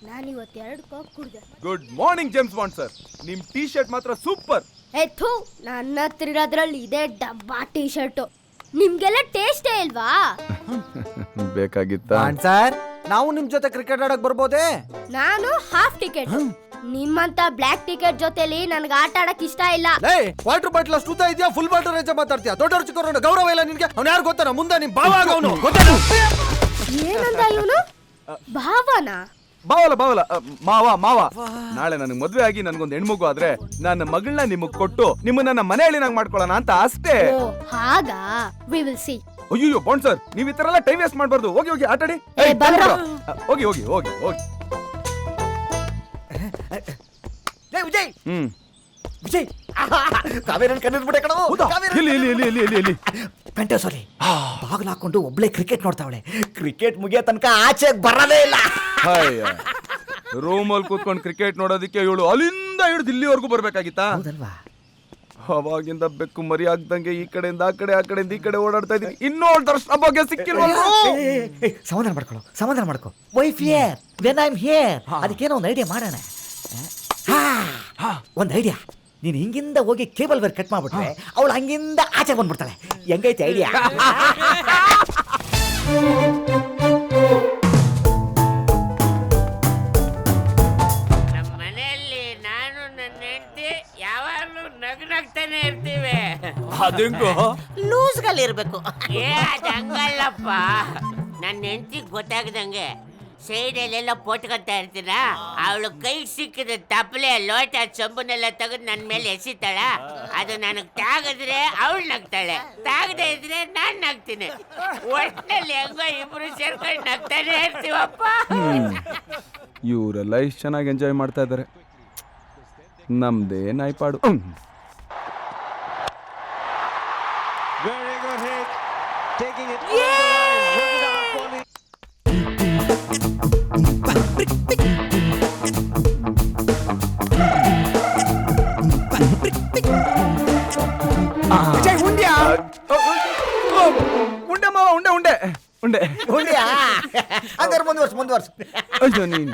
ನಾನು ಇವತ್ತು 2 ಕಾಕ್ ಕುಡ್ದೆ. Good morning James Bond sir. ನಿಮ್ ಟೀ ಶರ್ಟ್ ಮಾತ್ರ ಸೂಪರ್. ಥೂ, ನನ್ನ ಹತ್ರ ಇರೋದ್ರಲ್ಲಿ ಇದೇ ಡಬ್ಬಾ ಟೀ ಶರ್ಟು. ನಿಮ್ಗೆಲ್ಲ ಟೇಸ್ಟೇ ಇಲ್ವಾ? ಬೇಕಾಗಿತ್ತ ಸರ್, ನಾವು ನಿಮ್ ಜೊತೆ ಕ್ರಿಕೆಟ್ ಆಡಕ್ ಬರ್ಬೋದೇ? ನಾನು ಹಾಫ್ ಟಿಕೆಟ್. ನಿಮ್ಮಂತ ಬ್ಲ್ಯಾಕ್ ಟಿಕೆಟ್ ಜೊತೆಲಿ ನನ್ಗೆ ಆಟ ಆಡಕ್ ಇಷ್ಟ ಇಲ್ಲ. ವಾಟರ್ ಬಾಟ್ಲ್ ಅಷ್ಟು ಉದ್ದ ಇದೆಯಾ? ಫುಲ್ ಬಾಟಲ್ ರೇಂಜ್ ಮಾತಾಡ್ತೀಯಾ? ದೊಡ್ಡವ್ರ ಚಿಕ್ಕವ್ರ ಗೌರವ ಇಲ್ಲ ನಿನ್ಗೆ? ಅವ್ನು ಯಾರು ಗೊತ್ತಾನ? ಮುಂದೆ ನಿಮ್ ಭಾವ ಅವನು ಏನಂದ ಇವನು? ಭಾವನ? ಬಾವಲ ಮಾವ ನಾಳೆ ನನಗೆ ಮದ್ವೆ ಆಗಿ ನನ್ಗೊಂದು ಹೆಣ್ಮಗು ಆದ್ರೆ ನನ್ನ ಮಗಳನ್ನ ನಿಮಗ್ ಕೊಟ್ಟು ನಿಮ್ಮನ್ನ ನನ್ನ ಮನೆ ಹೇಳಿನಾಗ ಮಾಡ್ಕೊಳ್ಳೋಣ ಅಂತ ಅಷ್ಟೇ. ಹಾಗಾ? We will see. ಅಯ್ಯೋ ಬಾಂಡ್ ಸರ್, ನೀವ್ ಈ ತರ ಎಲ್ಲ ಟೈಮ್ ವೇಸ್ಟ್ ಮಾಡ್ಬಾರ್ದು. ಹೋಗಿ ಆಟಾಡಿ. ಹೋಗಿ ವಿಜಯ್ ವಿಜಯ್ ಕಾವೇರನ್ ಕಣ್ಣಿಡ್ಬಿಟ್ಟೆ ಕಣೋ. ಪೆಂಟೋಸಲ್ಲಿ ಬಾಗಿಲು ಹಾಕೊಂಡು ಒಬ್ಳೆ ಕ್ರಿಕೆಟ್ ನೋಡ್ತಾವಳೆ. ಕ್ರಿಕೆಟ್ ಮುಗಿಯೋ ತನಕ ಆಚೆ ಬರಲೇ ಇಲ್ಲ. ರೂಮಲ್ಲಿ ಕೂತ್ಕೊಂಡು ಕ್ರಿಕೆಟ್ ನೋಡೋದಕ್ಕೆ ಇವಳು ಅಲ್ಲಿಂದ ಹಿಡಿದು ಇಲ್ಲಿವರೆಗೂ ಬರ್ಬೇಕಾಗಿತ್ತಾ? ಹೌದಲ್ವಾ? ಅವಾಗಿಂದ ಬೆಕ್ಕು ಮರಿ ಆಗ್ದಂಗೆ ಈ ಕಡೆಯಿಂದ ಆ ಕಡೆಯಿಂದ ಈ ಕಡೆ ಓಡಾಡ್ತಾ ಇದೀನಿ. ಇನ್ನೂ ದರ್ಶನ ಬಗ್ಗೆ ಸಿಕ್ಕಿಲ್ವ? ಸಮಾಧಾನ ಮಾಡ್ಕೊ. Wife here when I am here. ಅದಕ್ಕೇನೋ ಒಂದು ಐಡಿಯಾ ಮಾಡೋಣ. ಒಂದು ಐಡಿಯಾ. ನೀನು ಹಿಂಗಿಂದ ಹೋಗಿ ಕೇಬಲ್ ವೈರ್ ಕಟ್ ಮಾಡ್ಬಿಟ್ರೆ ಅವಳು ಹಂಗಿಂದ ಆಚೆ ಬಂದ್ಬಿಡ್ತಾಳೆ. ಹೆಂಗೈತೆ ಐಡಿಯಾ? ನಮ್ಮ ಮನೆಯಲ್ಲಿ ನಾನು ನನ್ನ ಹೆಂಡತಿ ಯಾವಾಗಲೂ ನಗ್ತಾನೆ ಇರ್ತೀವಿ. ಅದಂಗೋ ಲೂಸ್ಗಲ್ಲಿರ್ಬೇಕು. ಅದು ಹಂಗಲ್ಲಪ್ಪ. ನನ್ನ ಹೆಂಡತಿಗೆ ಗೊತ್ತಾಗದಂಗೆ ಸೈಡಲ್ಲೆಲ್ಲ ಪೋಟ್ಕೊತಾ ಇರ್ತೀನ. ಅವಳು ಕೈ ಸಿಕ್ಕಿದ ತಪ್ಪಲೆ ಲೋಟ ಚಂಬುನೆಲ್ಲ ತೆಗೆದು ನನ್ನ ಮೇಲೆ ಎಸಿತಾಳ. ಅದು ನನಗೆ ತಾಗಿದ್ರೆ ಅವಳು ನಗ್ತಾಳೆ, ತಾಗದೆ ಇದ್ರೆ ನಾನು ನಗ್ತೀನಿ. ಒಟ್ಟಿನಲ್ಲಿ ಹೆಂಗೋ ಇಬ್ರು ಸೇರ್ಕೊಂಡು ನಗ್ತಾನೆ ಇರ್ತೀವಪ್ಪ. ಇವರೆಲ್ಲ ಇಷ್ಟು ಚೆನ್ನಾಗಿ ಎಂಜಾಯ್ ಮಾಡ್ತಾ ಇದ್ದಾರೆ. ನಮ್ದೇ ನಾಯ್ಪಾಡು. ಉಂಡೆ ಮಾವ, ಉಂಡೆ ಹಂಗಾರೆ ಮುಂದುವರ್ಸು. ಅಯ್ಯೋ ನೀನು